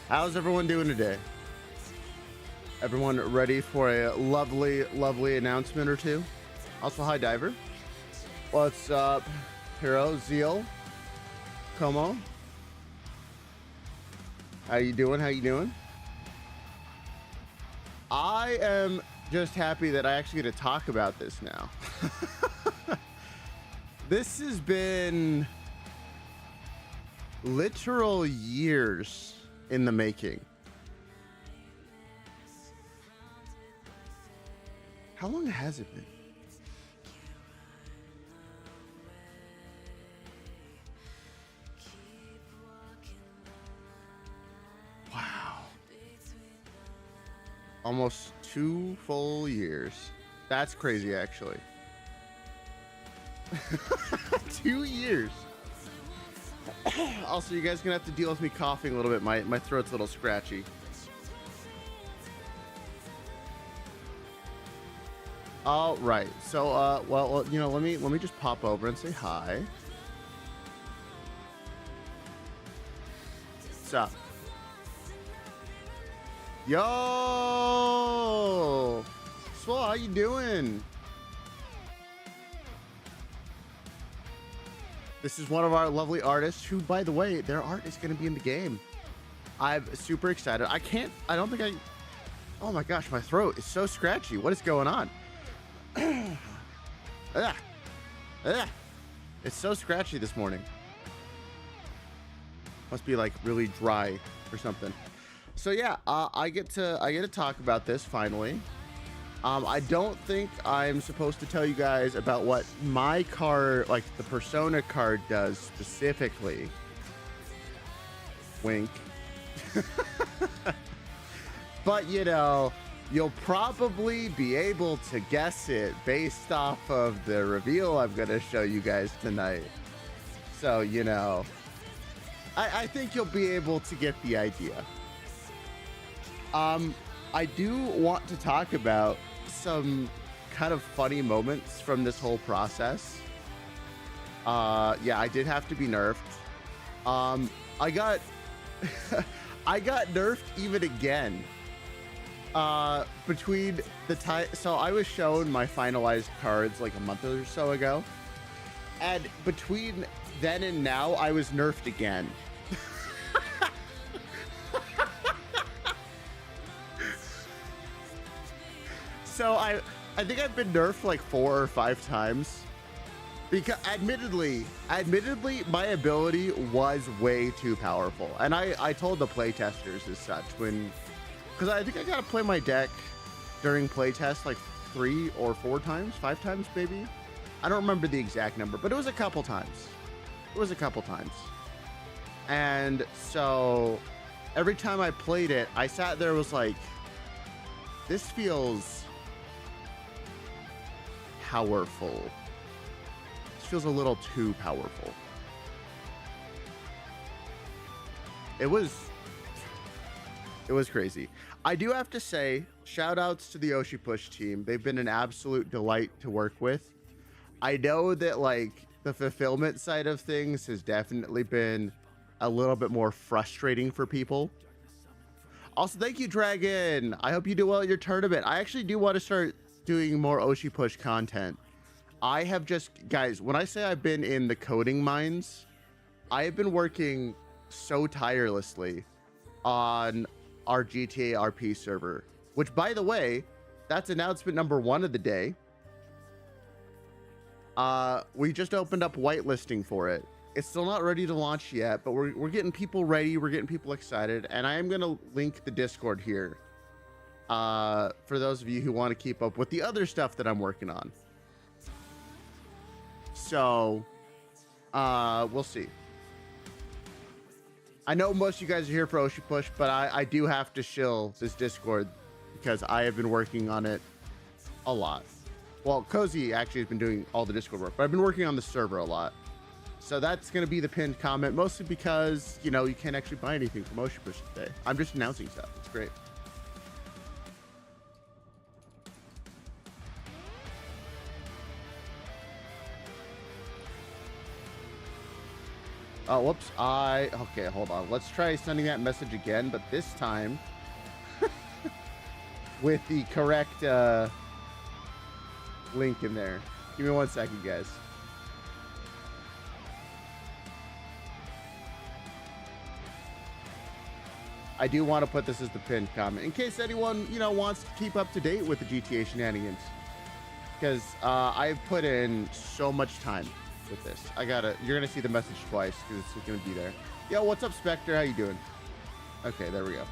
How's everyone doing today? Everyone ready for a lovely, lovely announcement or two? Also, hi, Diver. What's up, Hero, Zeal, Como? How you doing? How you doing? I am just happy that I actually get to talk about this now. This has been literal years in the making. How long has it been? Wow. Almost 2 full years. That's crazy, actually. 2 years. Also, you guys are gonna have to deal with me coughing a little bit. My throat's a little scratchy. All right. So, well, you know, let me just pop over and say hi. What's up? Yo, Swole, how you doing? This is one of our lovely artists who, by the way, their art is going to be in the game. I'm super excited. I don't think I, oh my gosh, my throat is so scratchy. What is going on? It's so scratchy this morning. Must be like really dry or something. So yeah, I get to talk about this finally. I don't think I'm supposed to tell you guys about what my card, like the Persona card, does specifically. Wink. But you know, you'll probably be able to guess it based off of the reveal I'm gonna show you guys tonight. So you know, I think you'll be able to get the idea. I do want to talk about some kind of funny moments from this whole process. Yeah, I did have to be nerfed. I got I got nerfed even again. Between the time, so I was shown my finalized cards like a month or so ago, and between then and now, I was nerfed again. So I think I've been nerfed like 4 or 5 times, because admittedly my ability was way too powerful, and I told the playtesters as such, because I think I gotta play my deck during playtest like 3 or 4 times, 5 times maybe. I don't remember the exact number, but it was a couple times. And so every time I played it, I sat there, was like, this feels powerful. This feels a little too powerful. It was crazy. I do have to say, shout outs to the Oshi Push team. They've been an absolute delight to work with. I know that like the fulfillment side of things has definitely been a little bit more frustrating for people. Also, thank you, Dragon. I hope you do well at your tournament. I actually do want to start doing more Oshi Push content. I have just, guys, when I say I've been in the coding mines, I have been working so tirelessly on our GTA RP server, which, by the way, that's announcement number 1 of the day. We just opened up whitelisting for it. It's still not ready to launch yet, but we're getting people ready, we're getting people excited, and I am going to link the Discord here for those of you who want to keep up with the other stuff that I'm working on. So we'll see. I know most of you guys are here for Oshi Push, but I do have to shill this Discord because I have been working on it a lot. Well, Cozy actually has been doing all the Discord work, but I've been working on the server a lot. So that's going to be the pinned comment, mostly because, you know, you can't actually buy anything from Oshi Push today. I'm just announcing stuff. It's great. Oh, whoops. Okay, hold on. Let's try sending that message again, but this time with the correct link in there. Give me 1 second, guys. I do want to put this as the pinned comment in case anyone, wants to keep up to date with the GTA shenanigans. Because I've put in so much time with this. You're gonna see the message twice because it's gonna be there. Yo, what's up, Spectre? How you doing? Okay, there we go.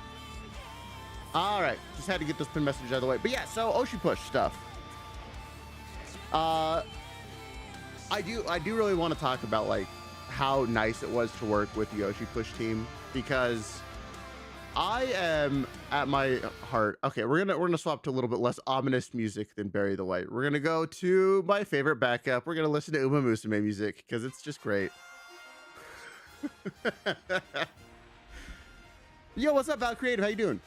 All right, just had to get this pin message out of the way. But yeah, so Oshi Push stuff. I do really want to talk about like how nice it was to work with the Oshi Push team, because I am at my heart. Okay, we're gonna swap to a little bit less ominous music than Bury the Light. We're gonna go to my favorite backup. We're gonna listen to Uma Musume music because it's just great. Yo, what's up, Val Creative? How you doing?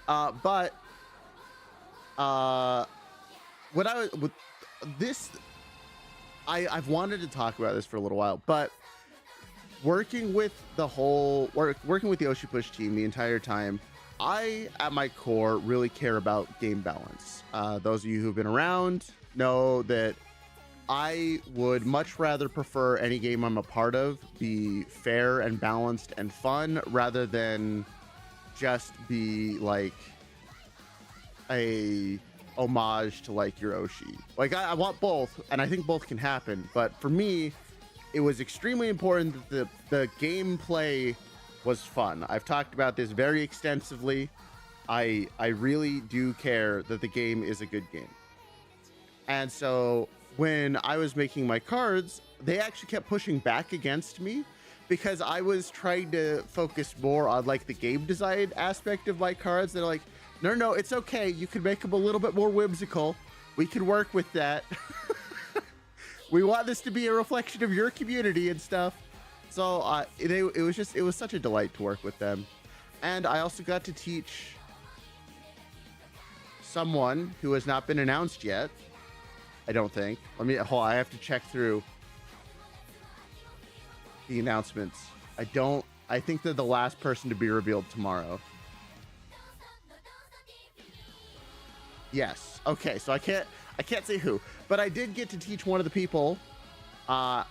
What I was with this, I've wanted to talk about this for a little while, but working with the Oshi Push team the entire time, I, at my core, really care about game balance. Those of you who've been around know that I would much rather prefer any game I'm a part of be fair and balanced and fun rather than just be like a homage to like your Oshi. Like I want both, and I think both can happen, but for me it was extremely important that the gameplay was fun. I've talked about this very extensively. I really do care that the game is a good game. And so when I was making my cards, they actually kept pushing back against me because I was trying to focus more on like the game design aspect of my cards. They're like, no, it's okay. You can make them a little bit more whimsical. We can work with that. We want this to be a reflection of your community and stuff. So it was such a delight to work with them. And I also got to teach someone who has not been announced yet. I don't think. I have to check through the announcements. I think they're the last person to be revealed tomorrow. Yes. Okay, so I can't say who, but I did get to teach one of the people how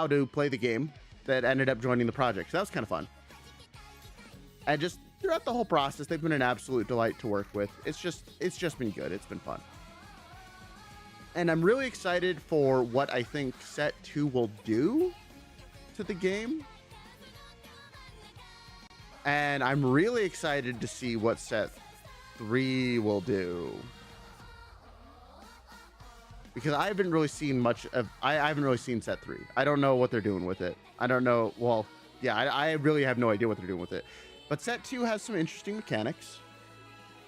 to play the game that ended up joining the project. So that was kind of fun. And just throughout the whole process, they've been an absolute delight to work with. It's just been good. It's been fun. And I'm really excited for what I think set 2 will do to the game. And I'm really excited to see what set 3 will do. Because I haven't really seen much of... I haven't really seen set 3. I don't know what they're doing with it. I don't know... Well, yeah, I really have no idea what they're doing with it. But set 2 has some interesting mechanics.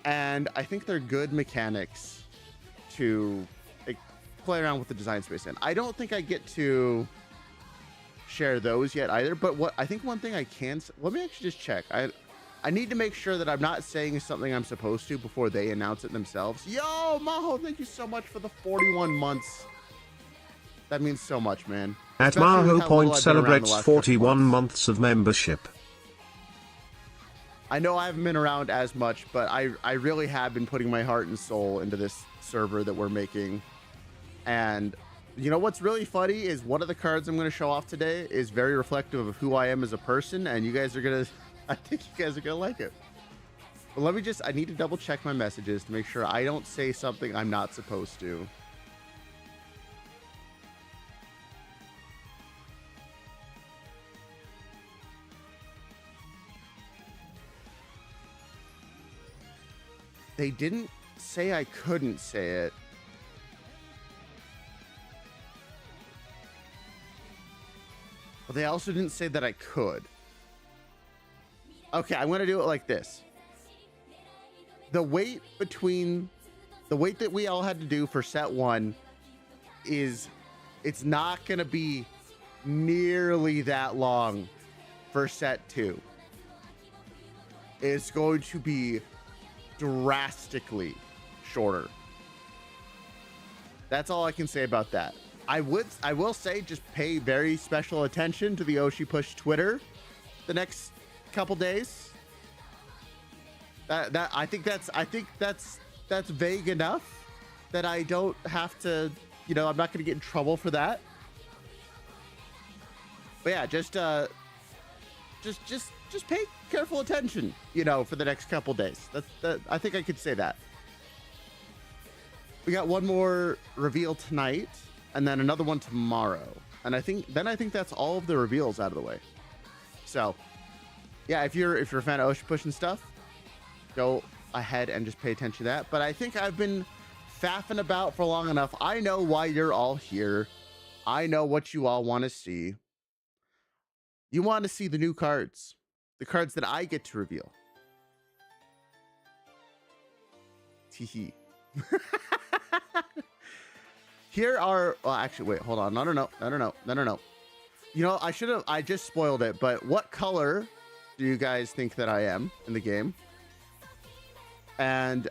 And I think they're good mechanics to play around with the design space in. I don't think I get to share those yet either. But I think one thing I can... Let me actually just check. I need to make sure that I'm not saying something I'm supposed to before they announce it themselves. Yo, Maho, thank you so much for the 41 months. That means so much, man. At Maho Point celebrates 41 months of membership. I know I haven't been around as much, but I really have been putting my heart and soul into this server that we're making. And you know what's really funny is one of the cards I'm going to show off today is very reflective of who I am as a person, and you guys are going to... I think you guys are going to like it. But I need to double check my messages to make sure I don't say something I'm not supposed to. They didn't say I couldn't say it. But they also didn't say that I could. Okay, I'm going to do it like this. The wait that we all had to do for set 1 it's not going to be nearly that long for set 2. It's going to be drastically shorter. That's all I can say about that. I will say, just pay very special attention to the Oshi Push Twitter the next couple days. I think that's vague enough that I don't have to, you know, I'm not going to get in trouble for that. But yeah, just pay careful attention, you know, for the next couple days. I think I could say that. We got one more reveal tonight, and then another one tomorrow. And I think that's all of the reveals out of the way. So, yeah, if you're a fan of Oshi Push and stuff, go ahead and just pay attention to that. But I think I've been faffing about for long enough. I know why you're all here. I know what you all want to see. You want to see the new cards, the cards that I get to reveal. Teehee. Here are, well, actually, wait, hold on. No. You know, I just spoiled it, but what color do you guys think that I am in the game? And,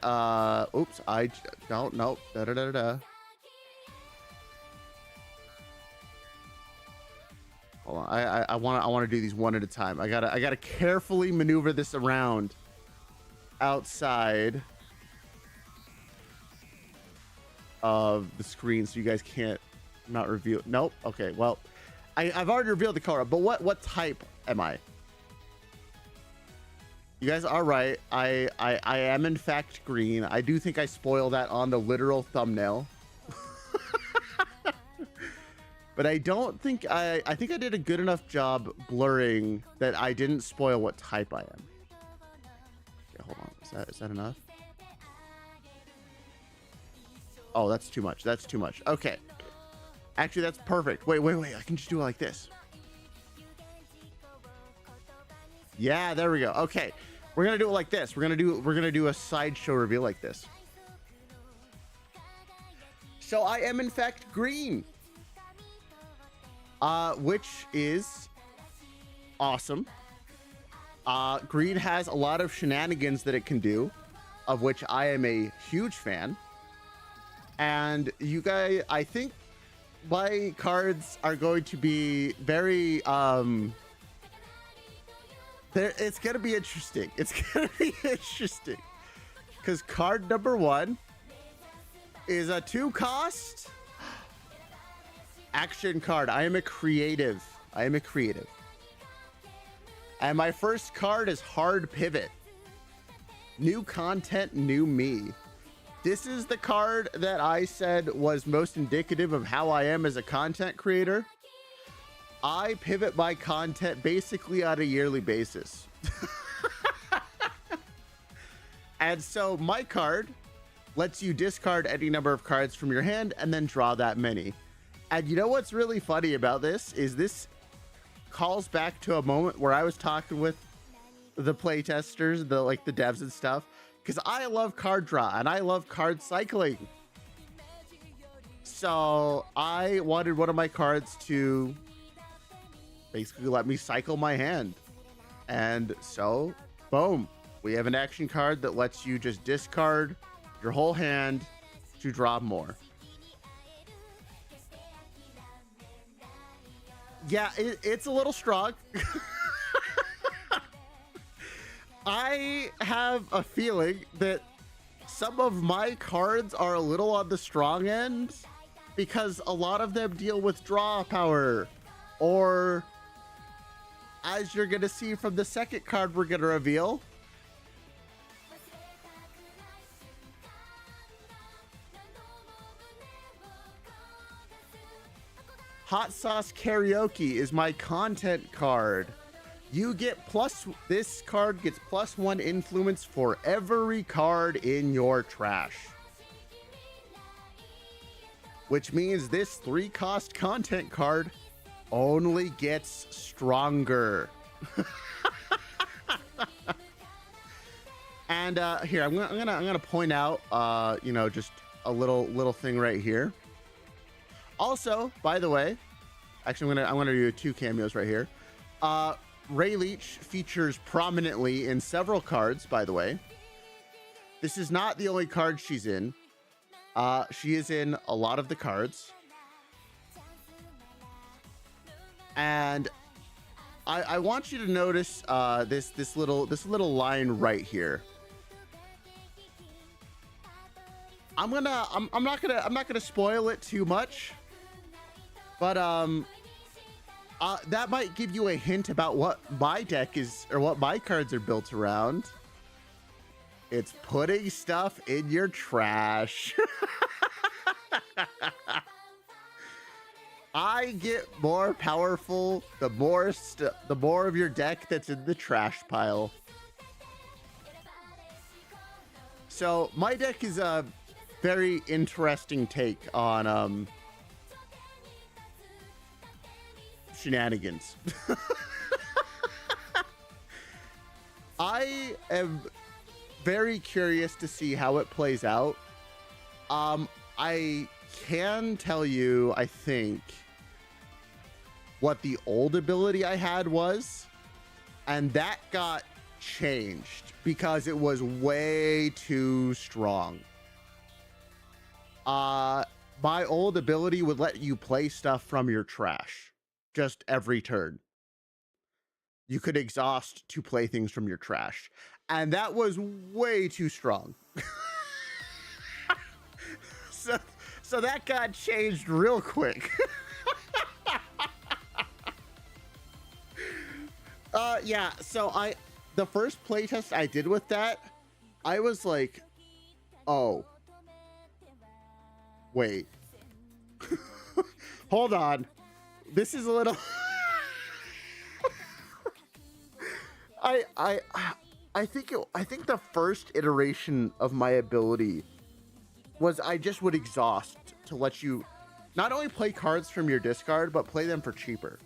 oops, I don't know. Hold on, I want to do these one at a time. I gotta carefully maneuver this around outside of the screen so you guys can't not reveal. Nope. Okay, well, I've already revealed the color, but what type am I? You guys are right. I am in fact green. I do think I spoiled that on the literal thumbnail. But I don't think I think I did a good enough job blurring that I didn't spoil what type I am. Okay, hold on. Is that enough? Oh, that's too much. That's too much. Okay. Actually, that's perfect. Wait. I can just do it like this. Yeah, there we go. Okay. We're going to do it like this. We're going to do a sideshow reveal like this. So I am in fact green. Which is awesome. Green has a lot of shenanigans that it can do, of which I am a huge fan. And you guys, I think my cards are going to be very, it's going to be interesting. It's going to be interesting. Because card number 1 is a 2-cost action card. I am a creative. And my first card is Hard Pivot. New content, new me. This is the card that I said was most indicative of how I am as a content creator. I pivot my content basically on a yearly basis. And so my card lets you discard any number of cards from your hand and then draw that many. And you know what's really funny about this is this calls back to a moment where I was talking with the playtesters, the devs and stuff, because I love card draw and I love card cycling. So I wanted one of my cards to basically let me cycle my hand. And so, boom, we have an action card that lets you just discard your whole hand to draw more. Yeah, it's a little strong. I have a feeling that some of my cards are a little on the strong end because a lot of them deal with draw power, or as you're going to see from the second card we're going to reveal, Hot Sauce Karaoke is my content card. You get this card gets +1 influence for every card in your trash. Which means this 3-cost content card only gets stronger. And here, I'm gonna point out, you know, just a little thing right here. Also, by the way, actually, I'm gonna do 2 cameos right here. Ray Leach features prominently in several cards, by the way. This is not the only card she's in. She is in a lot of the cards. I want you to notice this little line right here. I'm not gonna spoil it too much, but that might give you a hint about what my deck is, or what my cards are built around. It's putting stuff in your trash. I get more powerful the more of your deck that's in the trash pile. So my deck is a very interesting take on shenanigans. I am very curious to see how it plays out. I can tell you, I think, what the old ability I had was, and that got changed because it was way too strong. My old ability would let you play stuff from your trash just every turn. You could exhaust to play things from your trash, and that was way too strong. So that got changed real quick. Yeah, so the first playtest I did with that, I was like, oh, wait. Hold on. This is a little I think the first iteration of my ability was I just would exhaust to let you not only play cards from your discard, but play them for cheaper.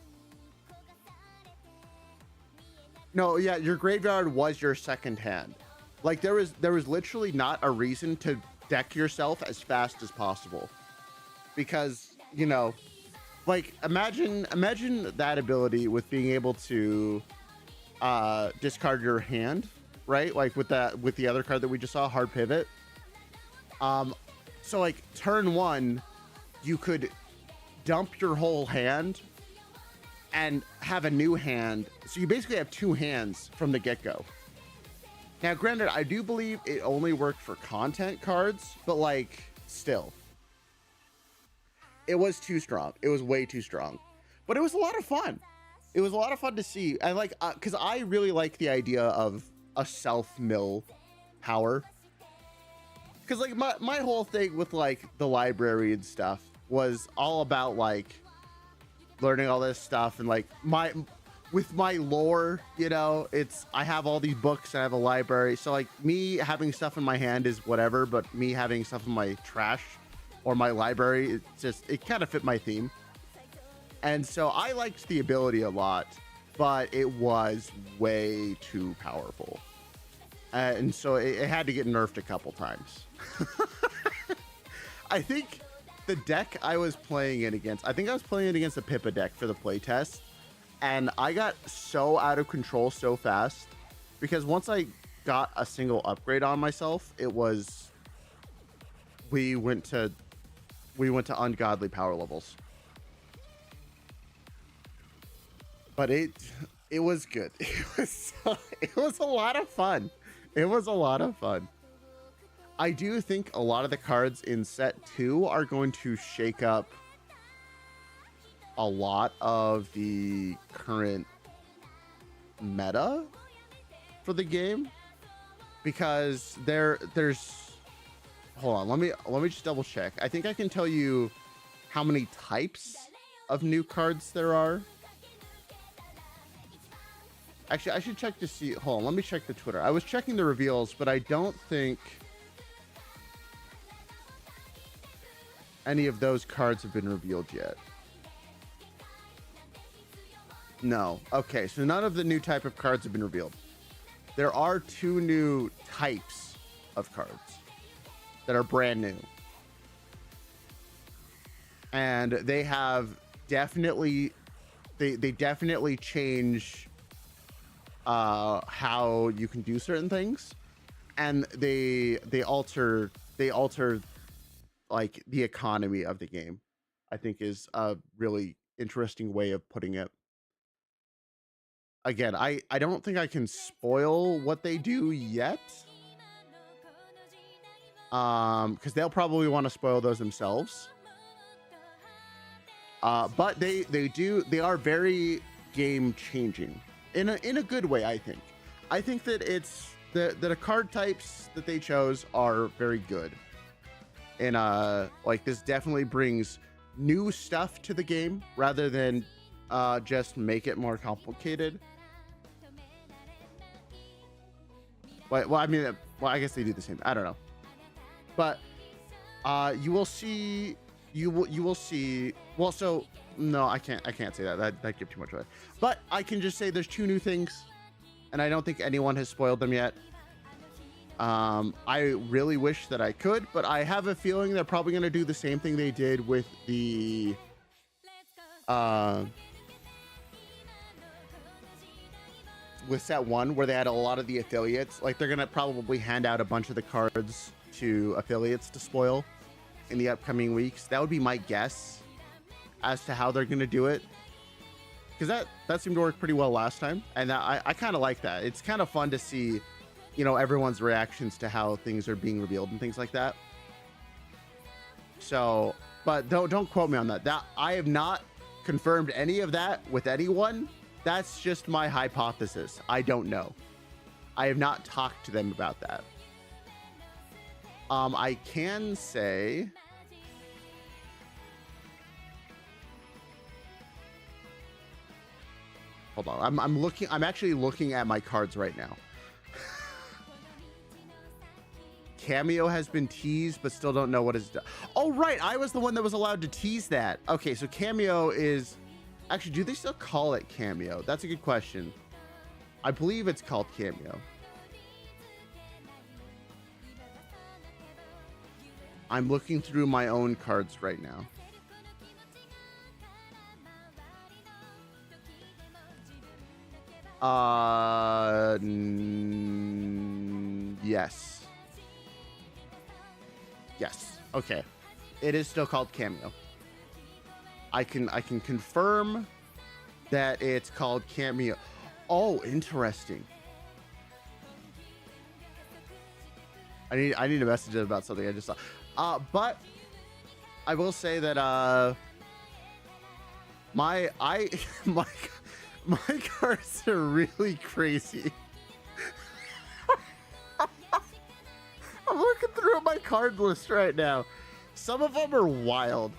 No, yeah, your graveyard was your second hand. Like there was literally not a reason to deck yourself as fast as possible. Because, you know, like imagine that ability with being able to discard your hand, right? Like with the other card that we just saw, hard pivot. So like turn one, you could dump your whole hand and have a new hand. So you basically have two hands from the get-go. Now, granted, I do believe it only worked for content cards, but like still, it was too strong. It was way too strong, but it was a lot of fun. It was a lot of fun to see. I like, cause I really like the idea of a self-mill power. Cause like my whole thing with like the library and stuff was all about like learning all this stuff and like with my lore, you know, I have all these books, I have a library. So like me having stuff in my hand is whatever, but me having stuff in my trash or my library, it kind of fit my theme. And so I liked the ability a lot, but it was way too powerful. And so it had to get nerfed a couple times. I think the deck I was playing it against, I think I was playing it against a Pippa deck for the playtest. And I got so out of control so fast because once I got a single upgrade on myself, we went to ungodly power levels. But it was good. It was a lot of fun. It was a lot of fun. I do think a lot of the cards in set 2 are going to shake up a lot of the current meta for the game, because there's hold on, let me just double check. I think I can tell you how many types of new cards there are. Actually, I should check to see. Hold on, let me check the Twitter. I was checking the reveals, but I don't think any of those cards have been revealed yet. No. Okay, so none of the new type of cards have been revealed. There are 2 new types of cards that are brand new. And they have definitely they definitely change how you can do certain things, and they alter like the economy of the game, I think is a really interesting way of putting it. again, I don't think I can spoil what they do yet. Because they'll probably want to spoil those themselves. But they are very game changing in a good way. I think that it's the card types that they chose are very good, and like this definitely brings new stuff to the game rather than just make it more complicated. Well, I mean, well, I guess they do the same. I don't know, but you will see. You will see. Well, so no, I can't say that. That gives too much away. But I can just say there's 2 new things, and I don't think anyone has spoiled them yet. I really wish that I could, but I have a feeling they're probably going to do the same thing they did with the with set 1, where they had a lot of the affiliates. Like, they're going to probably hand out a bunch of the cards to affiliates to spoil in the upcoming weeks. That would be my guess as to how they're going to do it, because that seemed to work pretty well last time, and I kind of like that. It's kind of fun to see, you know, everyone's reactions to how things are being revealed and things like that. So, but don't quote me on that. That I have not confirmed any of that with anyone. That's just my hypothesis. I don't know. I have not talked to them about that. I can say hold on. I'm actually looking at my cards right now. Cameo has been teased, but still don't know what is done. Oh, right. I was the one that was allowed to tease that. Okay, so Cameo is actually, do they still call it Cameo? That's a good question. I believe it's called Cameo. I'm looking through my own cards right now. Yes. Yes. Okay. It is still called Cameo. I can confirm that it's called Cameo. Oh, interesting. I need a message about something I just saw. But I will say that my cards are really crazy. I'm looking through my card list right now. Some of them are wild.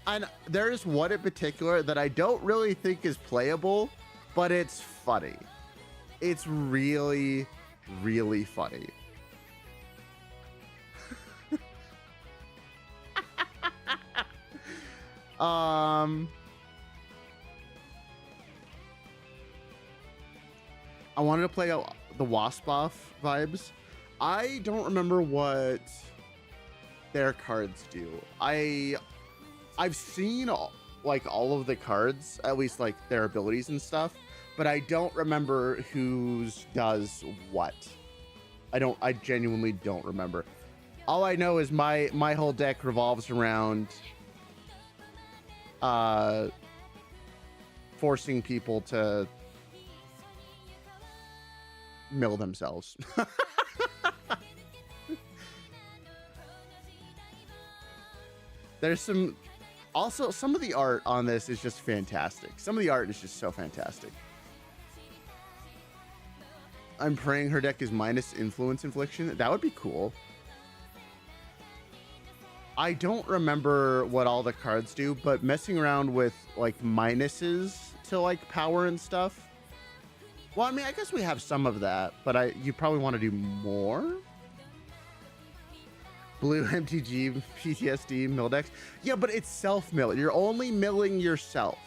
And there's one in particular that I don't really think is playable, but it's funny. It's really, really funny. I wanted to play out the Wasp off vibes. I don't remember what their cards do. I've seen like all of the cards, at least like their abilities and stuff, but I don't remember whose does what. I genuinely don't remember. All I know is my whole deck revolves around forcing people to mill themselves. There's some of the art on this is just fantastic. Some of the art is just so fantastic. I'm praying her deck is minus influence infliction. That would be cool. I don't remember what all the cards do, but messing around with like minuses to like power and stuff. Well, I mean, I guess we have some of that, but you probably want to do more. Blue MTG PTSD mill decks. Yeah, but it's self-mill. You're only milling yourself.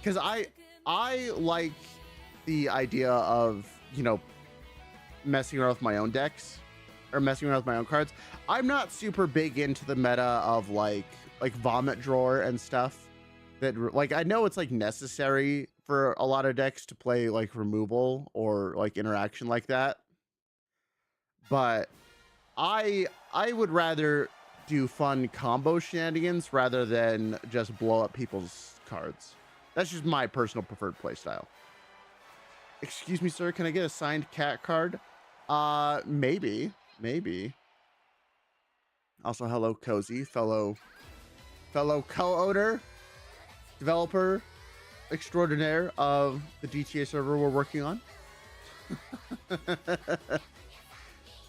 Because I like the idea of, you know, messing around with my own decks or messing around with my own cards. I'm not super big into the meta of like vomit drawer and stuff. That like I know it's like necessary for a lot of decks to play like removal or like interaction like that, but I would rather do fun combo shenanigans rather than just blow up people's cards. That's just my personal preferred playstyle. Excuse me, sir. Can I get a signed cat card? Maybe. Also, hello, Cozy, fellow co-owner, developer extraordinaire of the GTA server we're working on.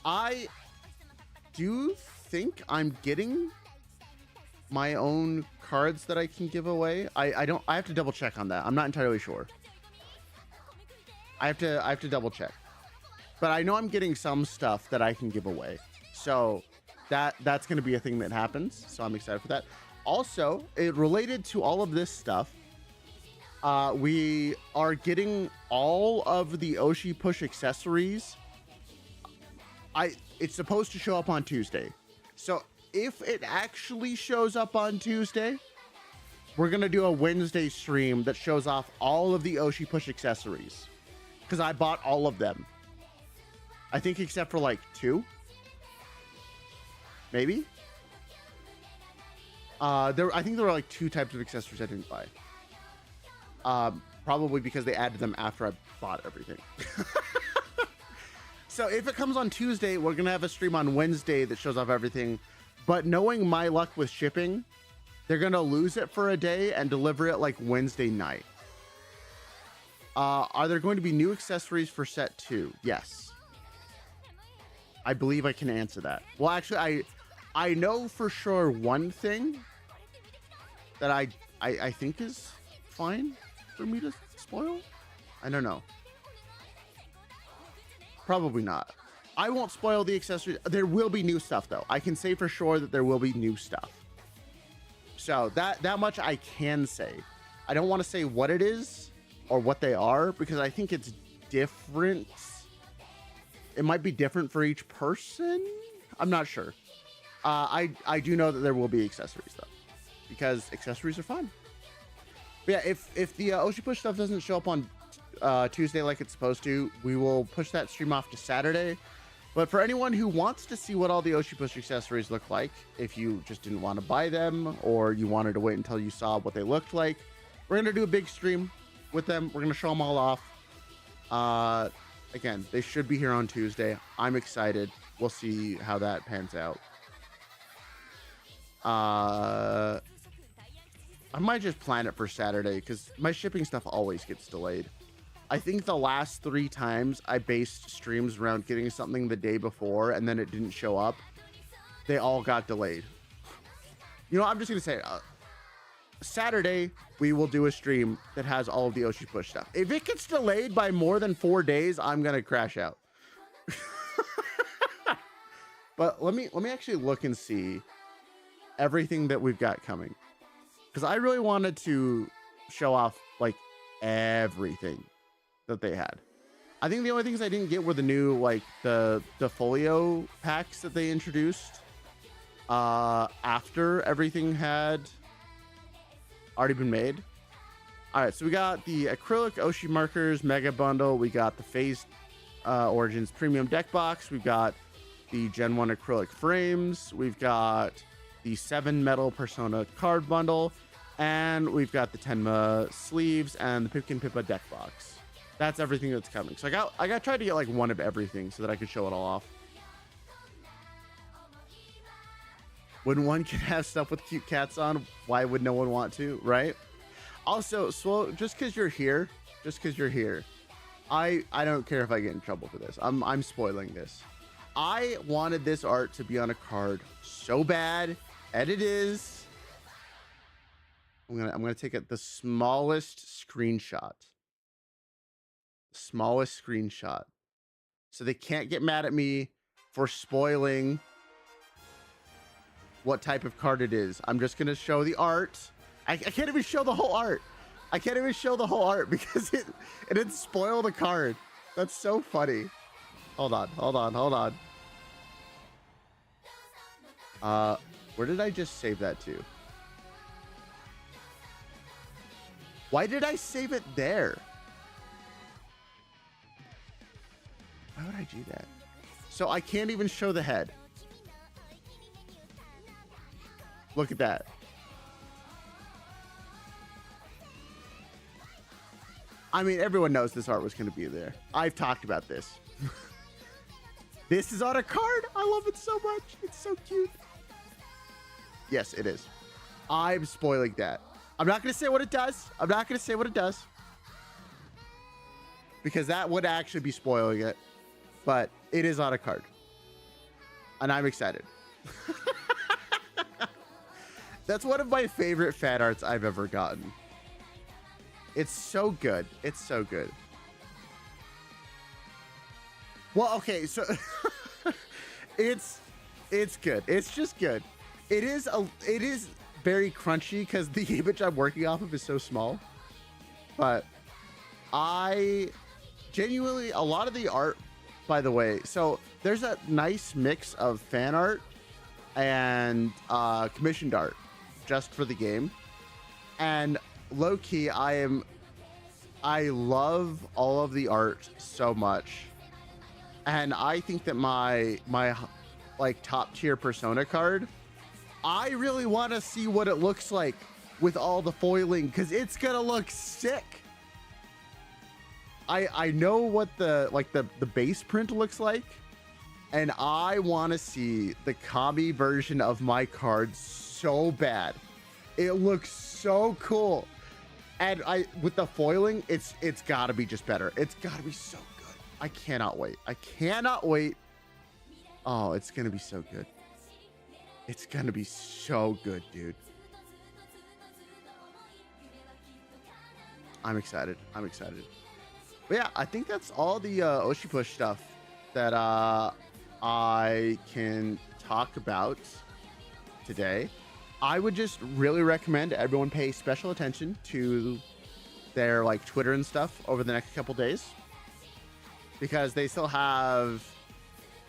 I do think I'm getting my own cards that I can give away. I have to double check on that. I'm not entirely sure. I have to double check. But I know I'm getting some stuff that I can give away. So that's going to be a thing that happens. So I'm excited for that. Also, it related to all of this stuff. We are getting all of the Oshi Push accessories. It's supposed to show up on Tuesday. So if it actually shows up on Tuesday, we're going to do a Wednesday stream that shows off all of the Oshi Push accessories. Because I bought all of them. I think except for like 2. Maybe. I think there were like 2 types of accessories I didn't buy. Probably because they added them after I bought everything. So if it comes on Tuesday, we're going to have a stream on Wednesday that shows off everything. But knowing my luck with shipping, they're going to lose it for a day and deliver it like Wednesday night. Are there going to be new accessories for set 2? Yes. I believe I can answer that. Well, actually, I know for sure one thing that I think is fine for me to spoil. I don't know. Probably not. I won't spoil the accessories. There will be new stuff though. I can say for sure that there will be new stuff. So that much I can say. I don't want to say what it is or what they are because I think it's different. It might be different for each person. I'm not sure. I do know that there will be accessories though, because accessories are fun. But yeah, if the Oshi Push stuff doesn't show up on Tuesday like it's supposed to, we will push that stream off to Saturday. But for anyone who wants to see what all the Oshi Push accessories look like, if you just didn't want to buy them or you wanted to wait until you saw what they looked like, we're gonna do a big stream with them. We're gonna show them all off. Again, they should be here on Tuesday. I'm excited. We'll see how that pans out. I might just plan it for Saturday because my shipping stuff always gets delayed. I think the last 3 times I based streams around getting something the day before and then it didn't show up, they all got delayed. You know, I'm just going to say, Saturday, we will do a stream that has all of the Oshi Push stuff. If it gets delayed by more than 4 days, I'm going to crash out. But let me actually look and see everything that we've got coming. Because I really wanted to show off, like, everything that they had. I think the only things I didn't get were the new, like, the folio packs that they introduced after everything had already been made. All right, so we got the acrylic Oshi markers mega bundle. We got the Phase Origins premium deck box. We've got the Gen 1 acrylic frames. We've got the 7 metal Persona card bundle, and we've got the Tenma sleeves and the Pipkin Pippa deck box. That's everything that's coming. So I got tried to get like one of everything so that I could show it all off. When one can have stuff with cute cats on, why would no one want to, right? Also, so just because you're here, I don't care if I get in trouble for this. I'm spoiling this. I wanted this art to be on a card so bad, and it is. I'm gonna take the smallest screenshot. So they can't get mad at me for spoiling what type of card it is. I'm just gonna show the art. I can't even show the whole art. Because it didn't spoil the card. That's so funny. Hold on. Where did I just save that to? Why did I save it there? Why would I do that? So I can't even show the head. Look at that. I mean, everyone knows this art was going to be there. I've talked about this. This is on a card. I love it so much. It's so cute. Yes, it is. I'm spoiling that. I'm not going to say what it does. I'm not going to say what it does. Because that would actually be spoiling it. But it is on a card. And I'm excited. That's one of my favorite fan arts I've ever gotten. It's so good. It's so good. Well, okay, so it's good. It's just good. It is very crunchy because the image I'm working off of is so small. But I genuinely, a lot of the art, by the way, so there's a nice mix of fan art and commissioned art just for the game. And low key, I love all of the art so much. And I think that my like top tier Persona card, I really want to see what it looks like with all the foiling because it's gonna look sick. I know what the base print looks like, and I want to see the Kami version of my card so bad. It looks so cool, and with the foiling, it's got to be just better. It's got to be so good. I cannot wait. I cannot wait. Oh, it's gonna be so good. It's gonna be so good, dude. I'm excited. I'm excited. But yeah, I think that's all the Oshi Push stuff that I can talk about today. I would just really recommend everyone pay special attention to their like Twitter and stuff over the next couple days, because they still have,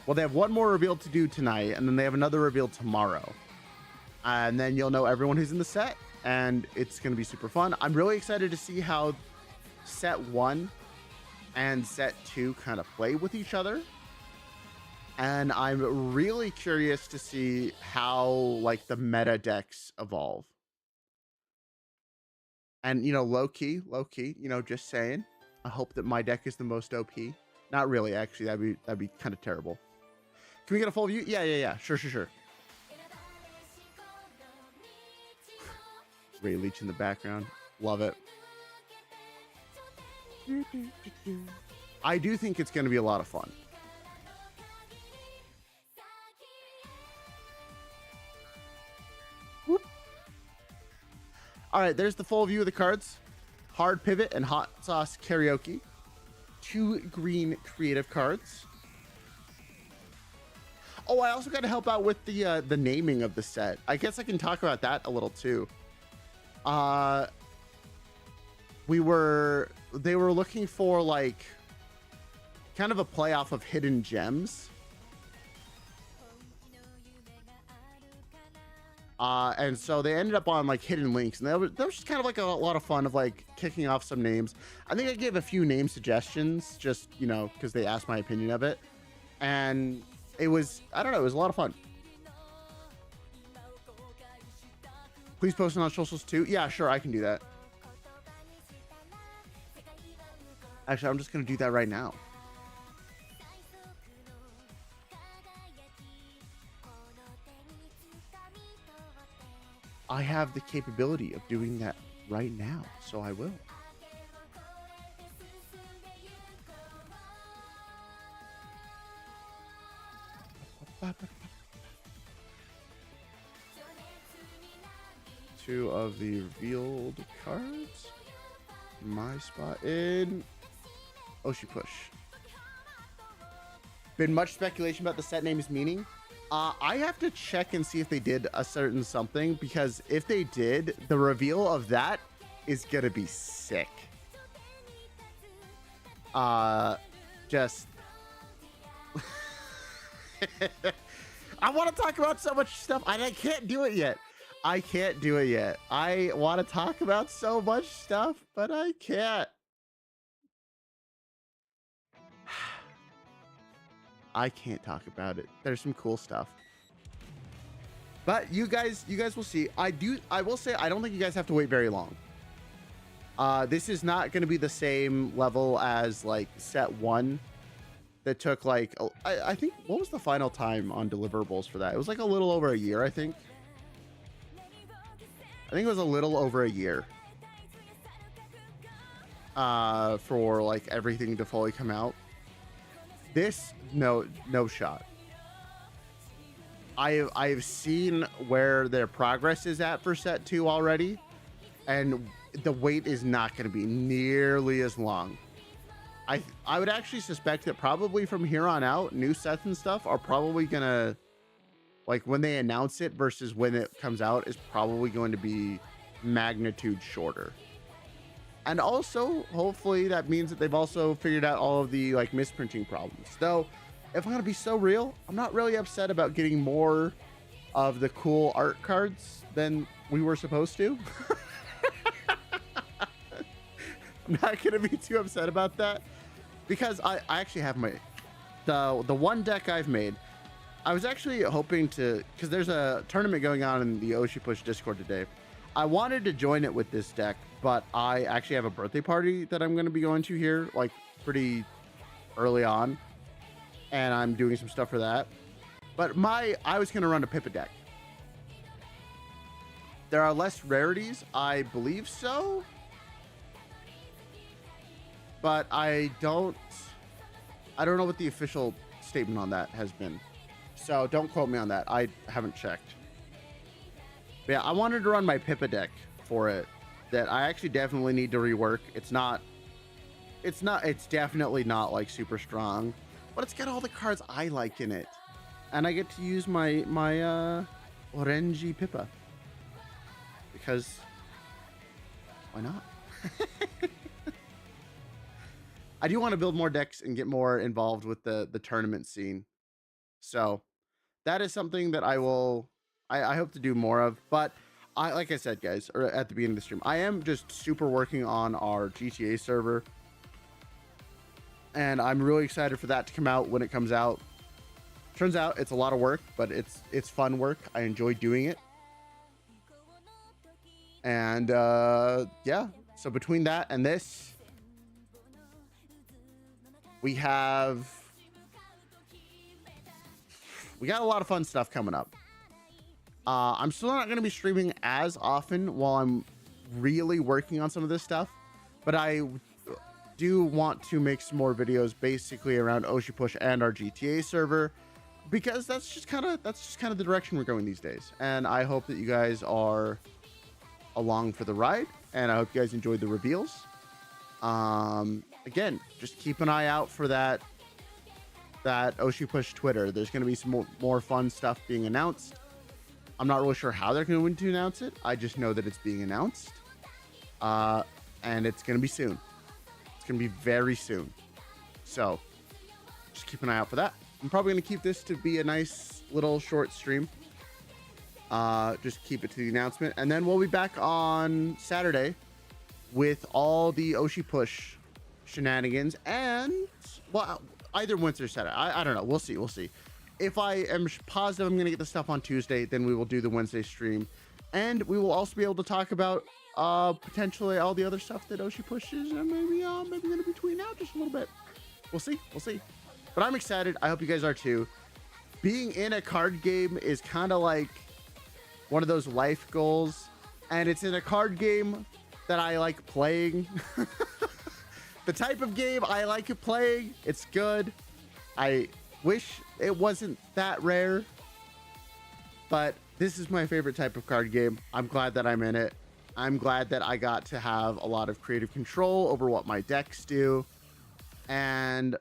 well, they have one more reveal to do tonight, and then they have another reveal tomorrow, and then you'll know everyone who's in the set, and it's going to be super fun. I'm really excited to see how set 1 and set 2 kind of play with each other. And I'm really curious to see how like the meta decks evolve. And you know, low key, you know, just saying, I hope that my deck is the most OP. Not really, actually. That'd be kind of terrible. Can we get a full view? Yeah. Sure. Ray Leech in the background. Love it. I do think it's going to be a lot of fun. Whoop. All right, there's the full view of the cards. Hard Pivot and Hot Sauce Karaoke. 2 green creative cards. Oh, I also got to help out with the naming of the set. I guess I can talk about that a little too. They were looking for like kind of a play off of Hidden Gems. And so they ended up on like Hidden Links, and that was just kind of like a lot of fun of like kicking off some names. I think I gave a few name suggestions just, you know, because they asked my opinion of it. And it was, I don't know, it was a lot of fun. Please post it on socials too. Yeah, sure, I can do that. Actually, I'm just going to do that right now. I have the capability of doing that right now, so I will. Two of the revealed cards. My spot in Oshi Push. Been much speculation about the set name's meaning. I have to check and see if they did a certain something, because if they did, the reveal of that is gonna be sick. Just I want to talk about so much stuff, and I can't do it yet. I want to talk about so much stuff, but I can't. I can't talk about it. There's some cool stuff. But you guys will see. I will say I don't think you guys have to wait very long. This is not going to be the same level as like set 1 that took like I think, what was the final time on deliverables for that? It was like a little over a year. I think it was a little over a year for like everything to fully come out. This, no shot. I've seen where their progress is at for set 2 already, and the wait is not going to be nearly as long. I would actually suspect that probably from here on out, new sets and stuff are probably gonna, like, when they announce it versus when it comes out, is probably going to be magnitude shorter. And also, hopefully that means that they've also figured out all of the like misprinting problems. Though, if I'm gonna be so real, I'm not really upset about getting more of the cool art cards than we were supposed to. I'm not gonna be too upset about that, because I actually have the one deck I've made. I was actually hoping to, because there's a tournament going on in the Oshi Push Discord today. I wanted to join it with this deck, but I actually have a birthday party that I'm going to be going to here, like pretty early on, and I'm doing some stuff for that. But I was going to run a Pippa deck. There are less rarities, I believe so, but I don't know what the official statement on that has been. So don't quote me on that. I haven't checked. But yeah, I wanted to run my Pippa deck for it that I actually definitely need to rework. It's definitely not like super strong, but it's got all the cards I like in it. And I get to use my orangey Pippa, because why not? I do want to build more decks and get more involved with the tournament scene. So that is something that I hope to do more of. But like I said, guys, or at the beginning of the stream, I am just super working on our GTA server, and I'm really excited for that to come out when it comes out. Turns out it's a lot of work, but it's fun work. I enjoy doing it. And yeah, so between that and this, we got a lot of fun stuff coming up. I'm still not going to be streaming as often while I'm really working on some of this stuff, but I do want to make some more videos basically around Oshi Push and our GTA server, because that's just kind of the direction we're going these days. And I hope that you guys are along for the ride, and I hope you guys enjoyed the reveals. Again, just keep an eye out for that Oshi Push Twitter. There's going to be some more fun stuff being announced. I'm not really sure how they're going to announce it. I just know that it's being announced. And it's going to be soon. It's going to be very soon. So just keep an eye out for that. I'm probably going to keep this to be a nice little short stream. Just keep it to the announcement. And then we'll be back on Saturday with all the Oshi Push shenanigans, and well, either Wednesday or Saturday. I don't know. We'll see. If I am positive I'm going to get the stuff on Tuesday, then we will do the Wednesday stream, and we will also be able to talk about potentially all the other stuff that Oshi pushes, and maybe going to be tweeting out just a little bit. We'll see. But I'm excited. I hope you guys are too. Being in a card game is kind of like one of those life goals, and it's in a card game that I like playing. The type of game I like playing. It's good. I wish it wasn't that rare, but this is my favorite type of card game. I'm glad that I'm in it. I'm glad that I got to have a lot of creative control over what my decks do, and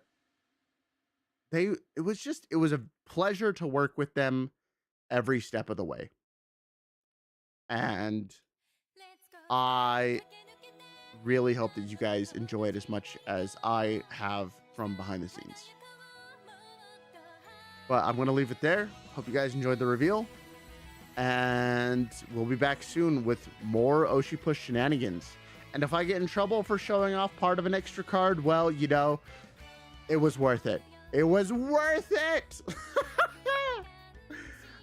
it was a pleasure to work with them every step of the way. And I really hope that you guys enjoy it as much as I have from behind the scenes. But I'm going to leave it there. Hope you guys enjoyed the reveal, and we'll be back soon with more Oshi Push shenanigans. And if I get in trouble for showing off part of an extra card, well, you know, it was worth it. It was worth it.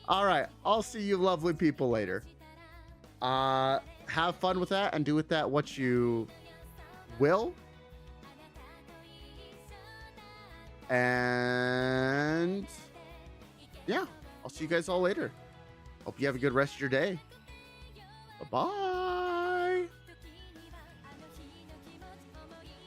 All right, I'll see you lovely people later. Have fun with that and do with that what you Will. And yeah, I'll see you guys all later. Hope you have a good rest of your day. Bye-bye.